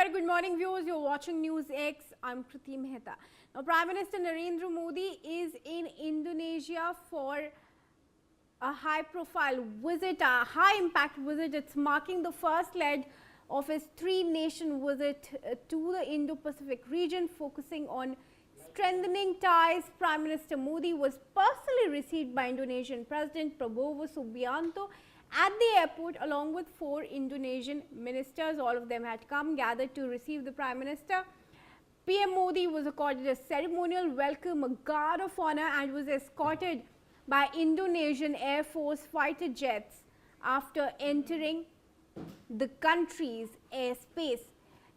very good morning, viewers. You're watching NewsX. I'm Kriti Mehta. Now, Prime Minister Narendra Modi is in Indonesia for a high-profile visit, a high-impact visit. It's marking the first leg of his three-nation visit to the Indo-Pacific region, focusing on strengthening ties. Prime Minister Modi was personally received by Indonesian President Prabowo Subianto at the airport along with 4 Indonesian ministers. All of them had come gathered to receive the Prime Minister. PM Modi was accorded a ceremonial welcome, a guard of honor, and was escorted by Indonesian Air Force fighter jets after entering the country's airspace.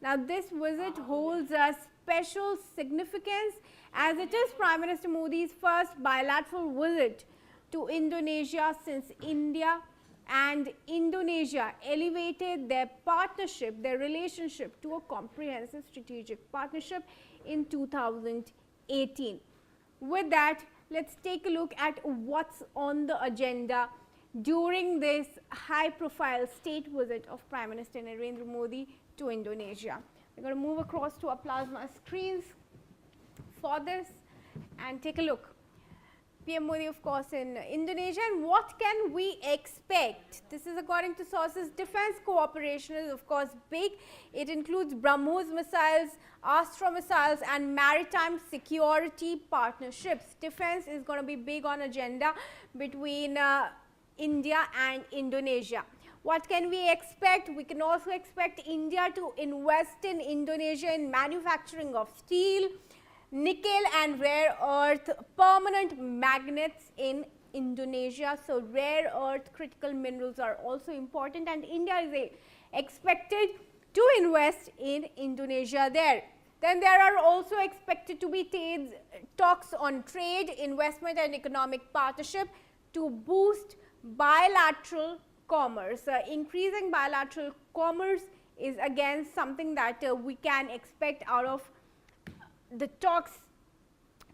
Now, this visit holds a special significance as it is Prime Minister Modi's first bilateral visit to Indonesia since India and Indonesia elevated their partnership, their relationship to a comprehensive strategic partnership in 2018. With that, let's take a look at what's on the agenda during this high-profile state visit of Prime Minister Narendra Modi to Indonesia. We're going to move across to our plasma screens for this and take a look. PM Modi, of course, in Indonesia. And what can we expect? This is according to sources. Defense cooperation is, of course, big. It includes BrahMos missiles, Astra missiles, and maritime security partnerships. Defense is going to be big on agenda between India and Indonesia. What can we expect? We can also expect India to invest in Indonesia in manufacturing of steel, nickel and rare earth permanent magnets in Indonesia. So rare earth critical minerals are also important, and India is expected to invest in Indonesia there. Then there are also expected to be talks on trade, investment and economic partnership to boost bilateral commerce. Increasing bilateral commerce is again something that we can expect out of the talks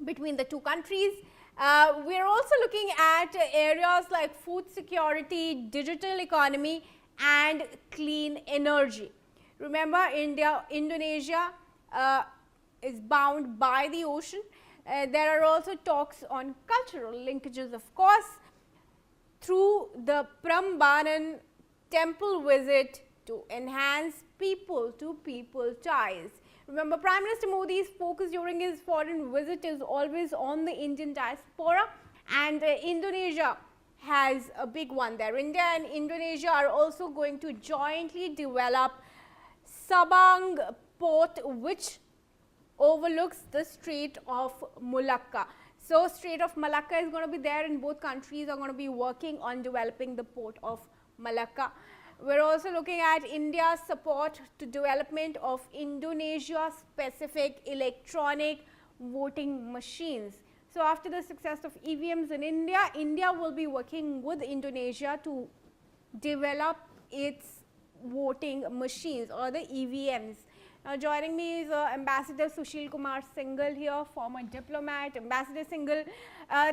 between the two countries. We are also looking at areas like food security, digital economy and clean energy. Remember, Indonesia is bound by the ocean. There are also talks on cultural linkages, of course, through the Prambanan temple visit to enhance people-to-people ties. Remember, Prime Minister Modi's focus during his foreign visit is always on the Indian diaspora, and Indonesia has a big one there. India and Indonesia are also going to jointly develop Sabang port, which overlooks the Strait of Malacca. So, Strait of Malacca is going to be there, and both countries are going to be working on developing the port of Malacca. We're also looking at India's support to development of Indonesia-specific electronic voting machines. So, after the success of EVMs in India, India will be working with Indonesia to develop its voting machines, or the EVMs. Now, joining me is Ambassador Sushil Kumar Singhal here, former diplomat. Ambassador Singhal,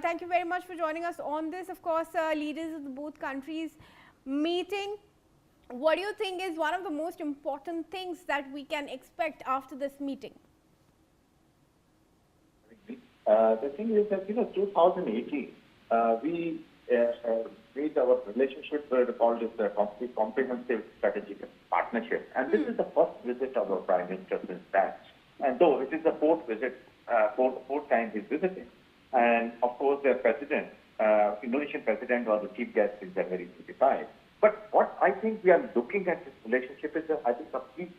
thank you very much for joining us on this. Of course, leaders of both countries meeting. What do you think is one of the most important things that we can expect after this meeting? The thing is that, 2018, we made our relationship called this comprehensive strategic partnership. And this is the first visit of our Prime Minister since that. And though it is the fourth visit, fourth time he's visiting. And of course, the president, Indonesian president, was the chief guest in January 25. But what I think we are looking at this relationship is, I think, complete,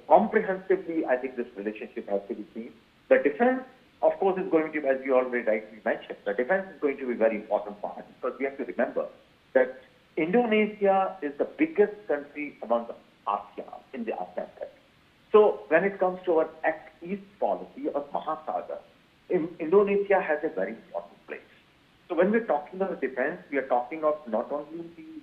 comprehensively, I think this relationship has to be seen. The defense, of course, is going to, as you already rightly mentioned, the defense is going to be very important for us, because we have to remember that Indonesia is the biggest country among the ASEAN, in the ASEAN country. So when it comes to our Act East policy or Mahasagar, Indonesia has a very important place. So when we're talking about defense, we are talking of not only the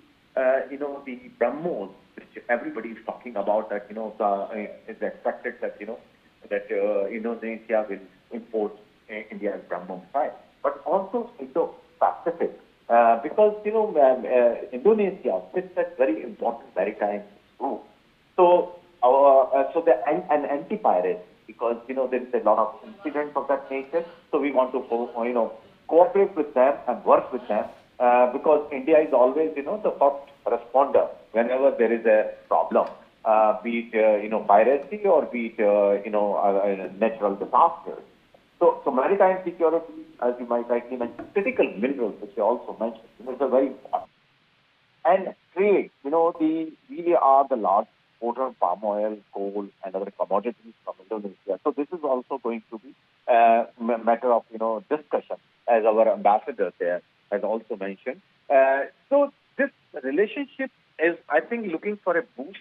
BrahMos, which everybody is talking about, that it's expected that Indonesia will import India's BrahMos missile, but also Indo-Pacific because Indonesia sits at very important maritime route. So an anti-pirate, because there is a lot of incidents of that nature. So we want to cooperate with them and work with them because India is always the first responder whenever there is a problem, be it piracy or be it natural disasters. So maritime security, as you might rightly mention, critical minerals, which you also mentioned, is a very important. And trade, we are the large exporter of palm oil, coal, and other commodities from Indonesia. So this is also going to be a matter of discussion, as our ambassador there has also mentioned. So this relationship is, I think, looking for a boost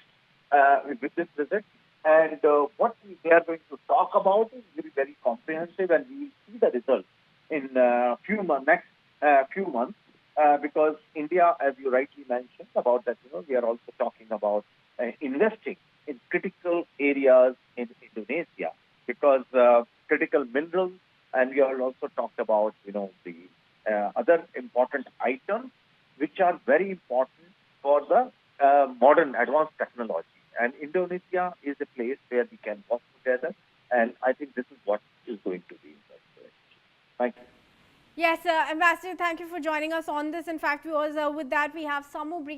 with this visit. And what we are going to talk about is very comprehensive, and we will see the results in next few months. Because India, as you rightly mentioned, about that, we are also talking about investing in critical areas in Indonesia, because critical minerals, and we have also talked about, the other important items which are very important for the modern advanced technology. And Indonesia is a place where we can work together, and I think this is what is going to be in that direction. Thank you. Yes, Ambassador, thank you for joining us on this. In fact, with that, we have some more breaking